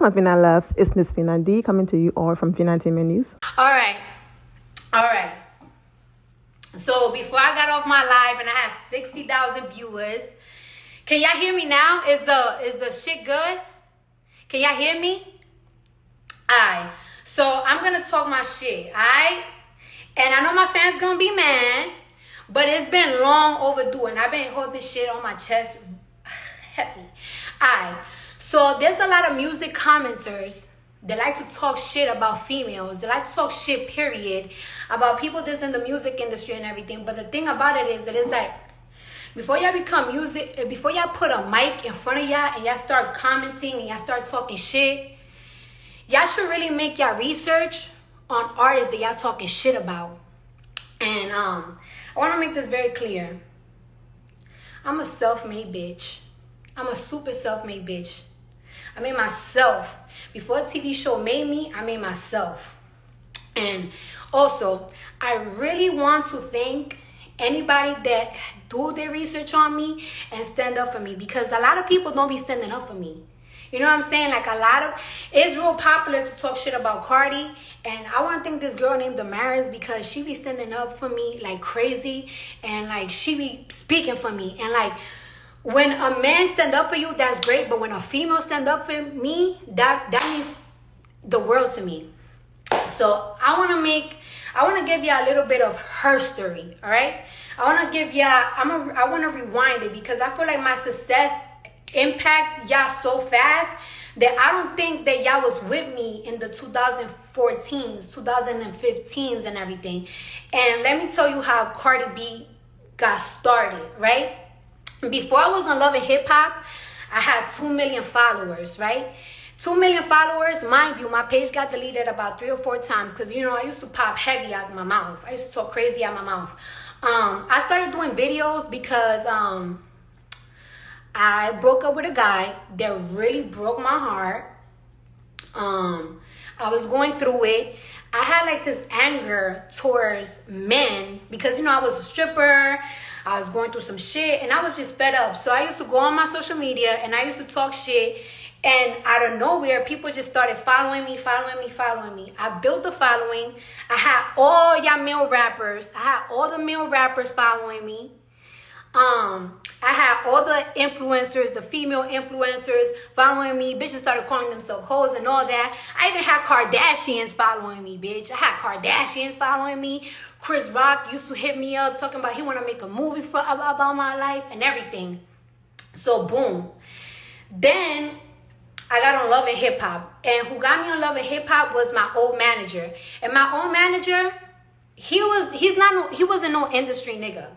my Fina loves. It's Miss Fina D coming to you all from Fina Entertainment News. All right. So before I got off my live and I had 60,000 viewers, can y'all hear me now? Is the shit good? Can y'all hear me? Alright. So I'm gonna talk my shit. Alright. And I know my fans gonna be mad, but it's been long overdue, and I've been holding shit on my chest heavy. Alright. So there's a lot of music commenters that like to talk shit about females. They like to talk shit, period, about people that's in the music industry and everything. But the thing about it is that it's like, before y'all become music, before y'all put a mic in front of y'all and y'all start commenting and y'all start talking shit, y'all should really make y'all research on artists that y'all talking shit about. And I want to make this very clear. I'm a self-made bitch. I'm a super self-made bitch. I made myself. Before a TV show made me, I made myself. And also, I really want to thank anybody that do their research on me and stand up for me, because a lot of people don't be standing up for me. You know what I'm saying? Like, it's real popular to talk shit about Cardi, and I want to thank this girl named Damaris, because she be standing up for me like crazy, and like she be speaking for me. And like, when a man stand up for you, that's great, but when a female stand up for me, that means the world to me. So I want to give y'all a little bit of her story, all right? I want to rewind it, because I feel like my success impact y'all so fast that I don't think that y'all was with me in the 2014s, 2015s and everything. And let me tell you how Cardi B got started, right? Before I was on Love and Hip Hop, I had 2 million followers, right? 2 million followers. Mind you, my page got deleted about 3 or 4 times, because, you know, I used to pop heavy out of my mouth. I used to talk crazy out of my mouth. I started doing videos because I broke up with a guy that really broke my heart. I was going through it. I had like this anger towards men because, you know, I was a stripper. I was going through some shit and I was just fed up. So I used to go on my social media and I used to talk shit. And out of nowhere, people just started following me. I built the following. I had all y'all male rappers. I had all the male rappers following me. I had all the influencers, the female influencers following me. Bitches started calling themselves hoes and all that. I even had Kardashians following me, bitch. I had Kardashians following me. Chris Rock used to hit me up talking about he want to make a movie about my life and everything. So boom. Then I got on Love and Hip Hop. And who got me on Love and Hip Hop was my old manager. And my old manager, he wasn't no industry nigga.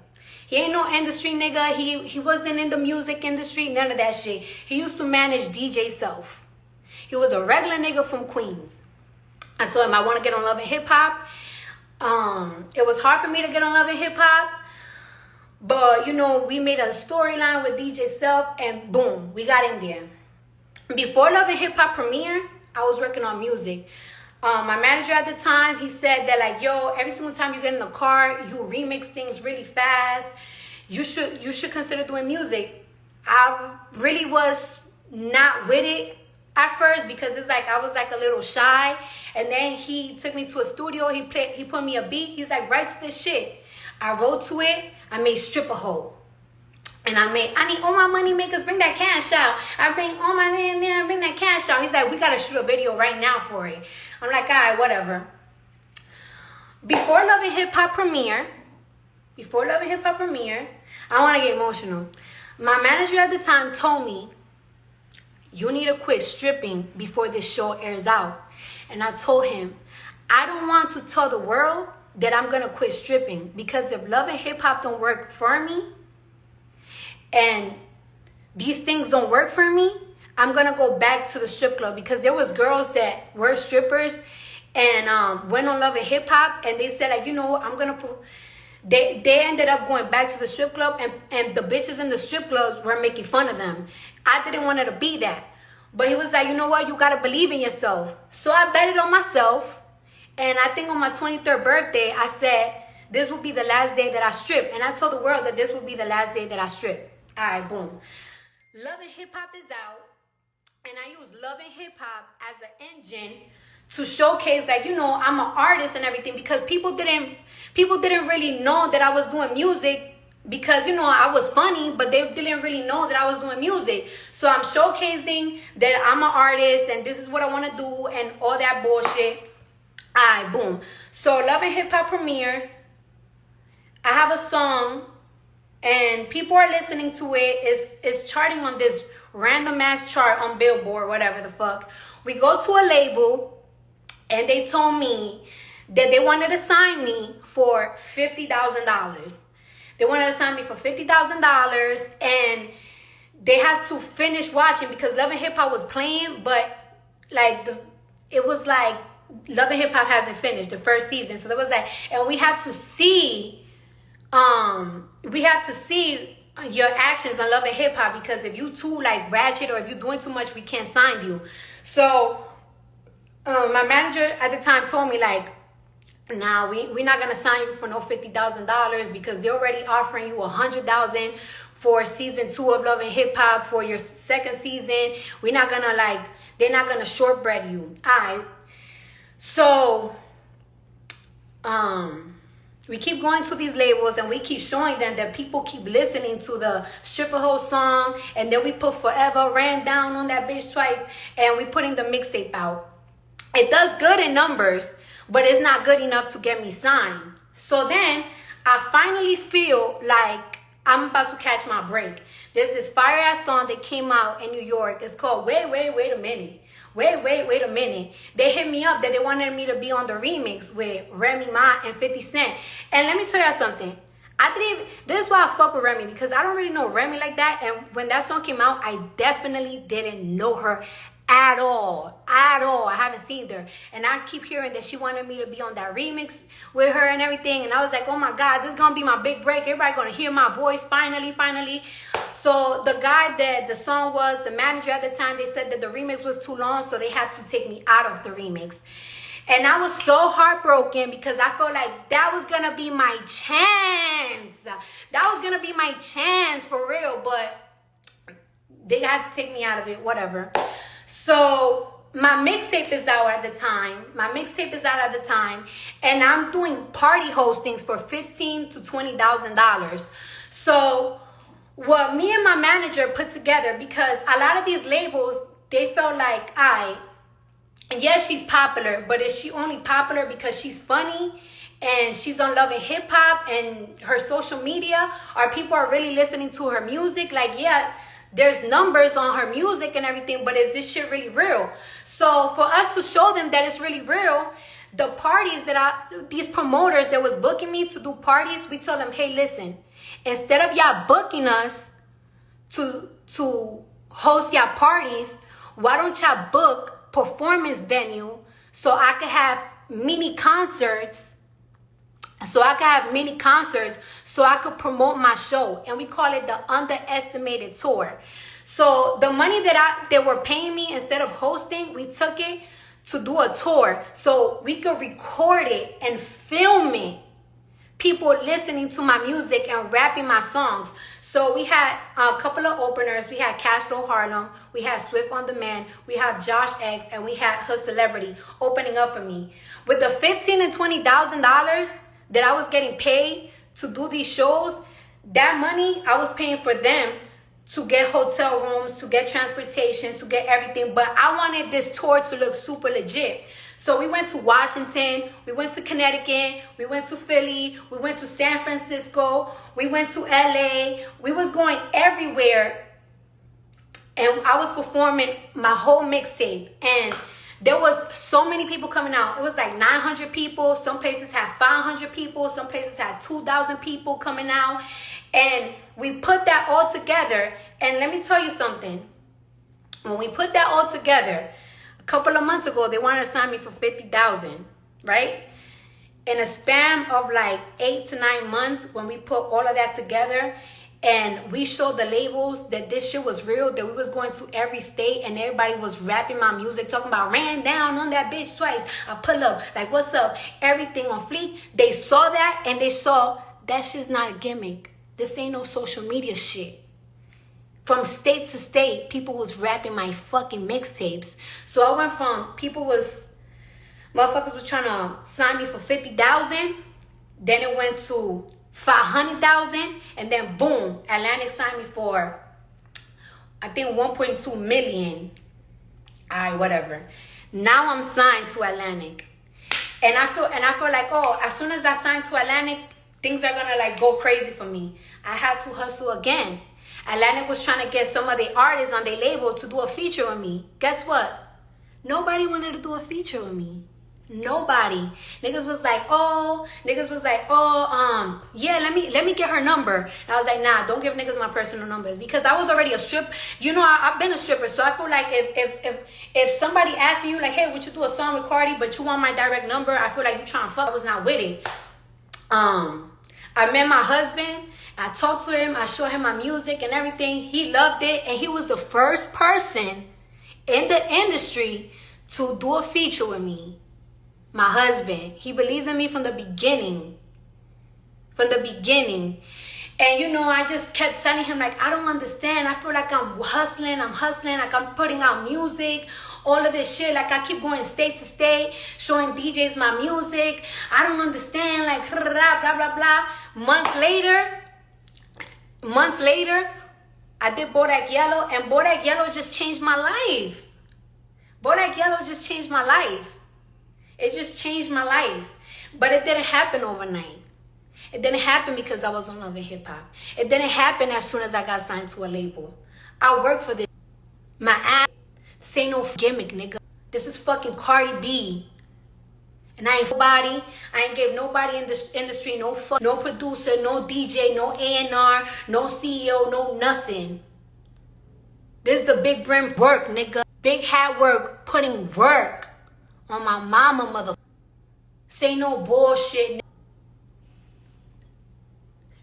He ain't no industry nigga. He wasn't in the music industry, none of that shit. He used to manage DJ Self. He was a regular nigga from Queens. I told him I want to get on Love and Hip Hop. It was hard for me to get on Love and Hip Hop. But, you know, we made a storyline with DJ Self and boom, we got in there. Before Love and Hip Hop premiere, I was working on music. My manager at the time, he said that like, yo, every single time you get in the car, you remix things really fast. You should consider doing music. I really was not with it at first because it's like I was like a little shy. And then he took me to a studio. He put me a beat. He's like, write to this shit. I wrote to it. I made Stripper Hoe. And I need all my money makers, bring that cash out. I bring all my money in there, bring that cash out. He's like, we got to shoot a video right now for it. I'm like, all right, whatever. Before Love and Hip Hop premiere, I want to get emotional. My manager at the time told me, you need to quit stripping before this show airs out. And I told him, I don't want to tell the world that I'm going to quit stripping, because if Love and Hip Hop don't work for me, and these things don't work for me, I'm going to go back to the strip club, because there was girls that were strippers and went on Love and Hip Hop, and they said, like, you know, they ended up going back to the strip club, and the bitches in the strip clubs were making fun of them. I didn't want it to be that. But he was like, you know what, you got to believe in yourself. So I betted on myself, and I think on my 23rd birthday, I said, this will be the last day that I strip. And I told the world that this will be the last day that I strip. All right, boom. Love and Hip Hop is out. and I use Love and Hip Hop as an engine to showcase that, you know, I'm an artist and everything, because people didn't really know that I was doing music, because, you know, I was funny, but they didn't really know that I was doing music. So I'm showcasing that I'm an artist and this is what I want to do and all that bullshit. Alright, boom. So Love and Hip Hop premieres. I have a song and people are listening to it. It's charting on this random ass chart on Billboard, whatever the fuck. We go to a label and they told me that they wanted to sign me for $50,000. They wanted to sign me for $50,000, and they had to finish watching because Love and Hip Hop was playing, but like it was like Love and Hip Hop hasn't finished the first season, so there was like, and we have to see your actions on Love and Hip Hop, because if you too like ratchet or if you're doing too much, we can't sign you. So my manager at the time told me like, nah, we're not gonna sign you for no $50,000 because they're already offering you $100,000 for season 2 of Love and Hip Hop for your second season. We're not gonna like, they're not gonna shortbread you. Alright. So we keep going to these labels and we keep showing them that people keep listening to the Stripper Hole song, and then we put Forever Ran Down on that bitch twice, and we putting the mixtape out. It does good in numbers, but it's not good enough to get me signed. So then I finally feel like I'm about to catch my break. There's this fire ass song that came out in New York. It's called Wait a Minute. Wait a minute. They hit me up that they wanted me to be on the remix with Remy Ma and 50 Cent. And let me tell y'all something. This is why I fuck with Remy, because I don't really know Remy like that. And when that song came out, I definitely didn't know her at all. I haven't seen her, and I keep hearing that she wanted me to be on that remix with her and everything, and I was like, oh my god, this is gonna be my big break. Everybody gonna hear my voice finally. So the guy that the song was, the manager at the time, they said that the remix was too long, so they had to take me out of the remix. And I was so heartbroken because I felt like that was gonna be my chance. That was gonna be my chance for real, but they had to take me out of it, whatever. So my mixtape is out at the time. And I'm doing party hostings for $15,000 to $20,000. So what me and my manager put together, because a lot of these labels, they felt like, yes, she's popular, but is she only popular because she's funny and she's on Love and Hip Hop and her social media? Or people are really listening to her music? Like, yeah, there's numbers on her music and everything, but is this shit really real? So for us to show them that it's really real, the parties these promoters that was booking me to do parties, we tell them, hey, listen, instead of y'all booking us to host y'all parties, why don't y'all book performance venue so I could have mini concerts, so I could promote my show. And we call it the Underestimated Tour. So the money that they were paying me, instead of hosting, we took it to do a tour so we could record it and film it. People listening to my music and rapping my songs. So we had a couple of openers. We had Cashflow Harlem, we had Swift on Demand, we have Josh X, and we had Her Celebrity opening up for me. With the $15,000 and $20,000 that I was getting paid to do these shows, that money I was paying for them to get hotel rooms, to get transportation, to get everything. But I wanted this tour to look super legit. So we went to Washington, we went to Connecticut, we went to Philly, we went to San Francisco, we went to LA. We was going everywhere, and I was performing my whole mixtape. And there was so many people coming out. It was like 900 people. Some places had 500 people. Some places had 2,000 people coming out. And we put that all together. And let me tell you something. When we put that all together, a couple of months ago, they wanted to sign me for $50,000, right? In a span of like 8 to 9 months, when we put all of that together, and we showed the labels that this shit was real, that we was going to every state and everybody was rapping my music, talking about ran down on that bitch twice. I pull up, like, what's up? Everything on fleek. They saw that and they saw that shit's not a gimmick. This ain't no social media shit. from state to state, people was rapping my fucking mixtapes. So I went from motherfuckers was trying to sign me for 50,000. Then it went to 500,000, and then boom, Atlantic signed me for, I think, 1.2 million. Alright, whatever. Now I'm signed to Atlantic, and I feel like, oh, as soon as I sign to Atlantic, things are gonna like go crazy for me. I had to hustle again. Atlantic was trying to get some of the artists on their label to do a feature with me. Guess what? Nobody wanted to do a feature with me. Nobody. Niggas was like, yeah, let me get her number. And I was like, nah, don't give niggas my personal numbers, because I was already a stripper. You know, I've been a stripper, so I feel like if somebody asking you like, hey, would you do a song with Cardi, but you want my direct number, I feel like you trying to fuck. I was not with it. I met my husband. I talked to him. I showed him my music and everything. He loved it, and he was the first person in the industry to do a feature with me. My husband, he believed in me from the beginning. And you know, I just kept telling him like, I don't understand. I feel like I'm hustling, like I'm putting out music, all of this shit. Like I keep going state to state, showing DJs my music. I don't understand, like blah, blah, blah. Months later, I did Bodak Yellow, and Bodak Yellow just changed my life. Bodak Yellow just changed my life. It just changed my life. But it didn't happen overnight. It didn't happen because I was on Love and Hip Hop. It didn't happen as soon as I got signed to a label. I worked for this. My ass, this ain't no gimmick, nigga. This is fucking Cardi B. And I ain't nobody. I ain't gave nobody in this industry no fuck, no producer, no DJ, no A&R, no CEO, no nothing. This is the big brain work, nigga. Big hat work, putting work on my mama, mother. Say no bullshit.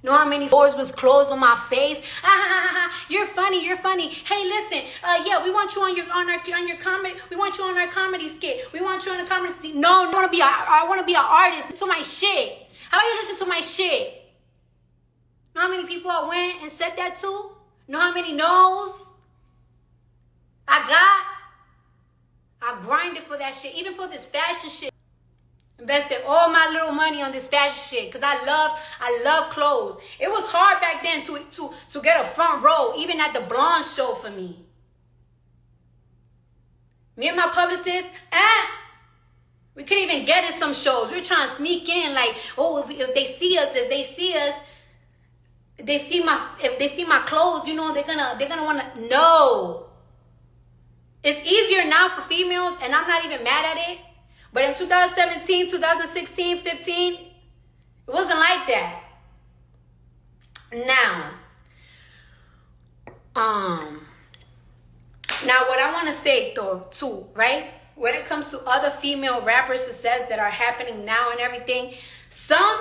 Know how many doors was closed on my face? You're funny. Hey, listen. Yeah, we want you on your comedy. We want you on our comedy skit. We want you on the comedy skit. No, I want to be an artist. Listen to my shit. How about you listen to my shit? Know how many people I went and said that to? Know how many no's I got? I grinded for that shit, even for this fashion shit. Invested all my little money on this fashion shit because I love clothes. It was hard back then to get a front row, even at the blonde show for me. Me and my publicist, we couldn't even get in some shows. We were trying to sneak in, like, oh, if they see us, if they see my clothes, you know, they're gonna wanna know. It's easier now for females, and I'm not even mad at it. But in 2017, 2016, 15, it wasn't like that. Now what I want to say though, too, right? When it comes to other female rappers' success that are happening now and everything, some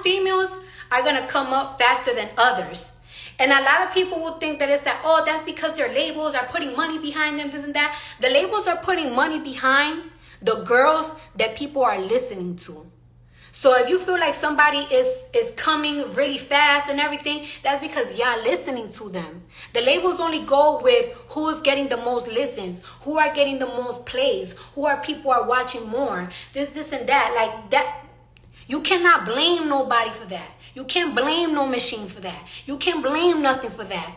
females are gonna come up faster than others. And a lot of people will think that it's that, oh, that's because their labels are putting money behind them, this and that. The labels are putting money behind the girls that people are listening to. So if you feel like somebody is coming really fast and everything, that's because y'all listening to them. The labels only go with who's getting the most listens, who are getting the most plays, people are watching more, this and that. Like that. You cannot blame nobody for that. You can't blame no machine for that. You can't blame nothing for that.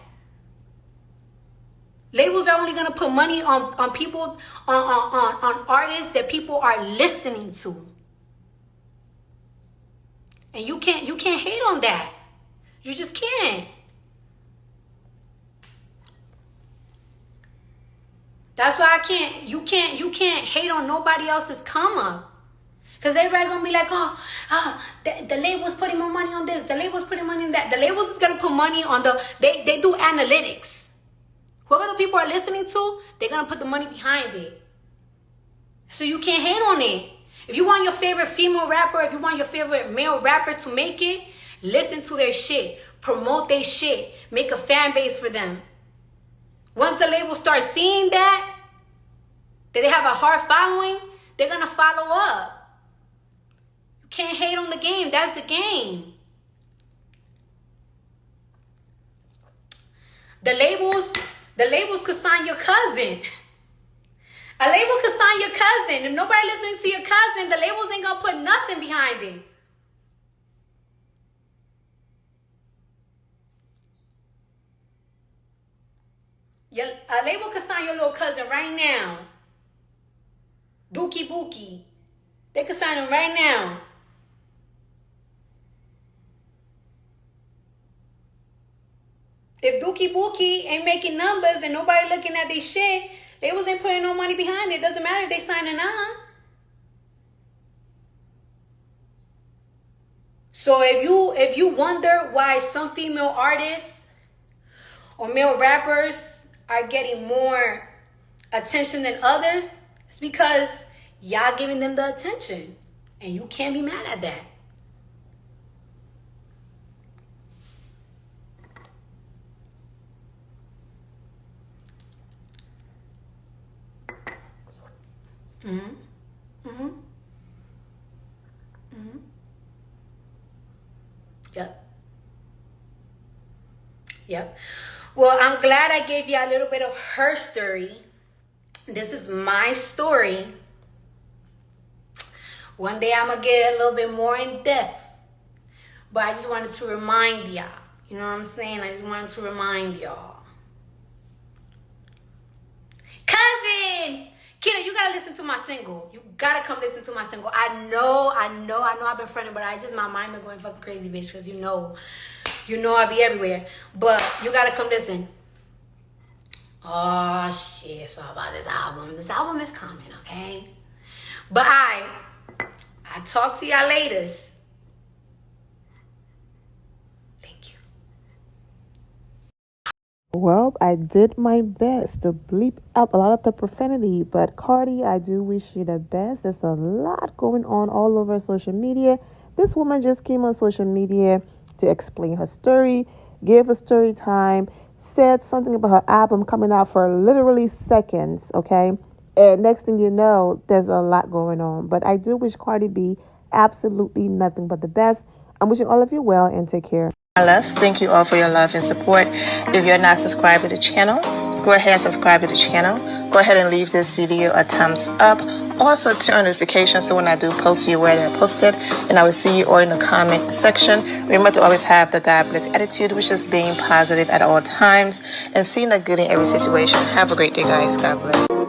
Labels are only gonna put money on people, on artists that people are listening to. And you can't hate on that. You just can't. That's why you can't hate on nobody else's come up. Because everybody going to be like, the label's putting more money on this. The label's putting money on that. The labels is going to put money on they do analytics. Whoever the people are listening to, they're going to put the money behind it. So you can't hate on it. If you want your favorite female rapper, if you want your favorite male rapper to make it, listen to their shit. Promote their shit. Make a fan base for them. Once the label starts seeing that they have a hard following, they're going to follow up. Can't hate on the game. That's the game. The labels could sign your cousin. A label could sign your cousin. If nobody listens to your cousin, the labels ain't gonna put nothing behind it. A label could sign your little cousin right now. Dookie Bookie. They could sign him right now. If Dookie Bookie ain't making numbers and nobody looking at their shit, labels ain't putting no money behind it. Doesn't matter if they sign or not. So if you wonder why some female artists or male rappers are getting more attention than others, it's because y'all giving them the attention. And you can't be mad at that. Yep. Well, I'm glad I gave you a little bit of her story. This is my story. One day I'm going to get a little bit more in depth. But I just wanted to remind y'all. You know what I'm saying? I just wanted to remind y'all. Cousin! Kidda, you gotta listen to my single. You gotta come listen to my single. I know I've been fronting, but my mind been going fucking crazy, bitch, because you know I be everywhere. But you gotta come listen. Oh shit, it's all about this album. This album is coming, okay? But I talk to y'all later. Well, I did my best to bleep out a lot of the profanity, but Cardi, I do wish you the best. There's a lot going on all over social media. This woman just came on social media to explain her story, gave a story time, said something about her album coming out for literally seconds, okay? And next thing you know, there's a lot going on. But I do wish Cardi B absolutely nothing but the best. I'm wishing all of you well and take care. My loves, thank you all for your love and support. If you're not subscribed to the channel, go ahead and subscribe to the channel. Go ahead and leave this video a thumbs up. Also turn on notifications so when I do post, you're aware that I posted. And I will see you all in the comment section. Remember to always have the God bless attitude, which is being positive at all times and seeing the good in every situation. Have a great day, guys. God bless.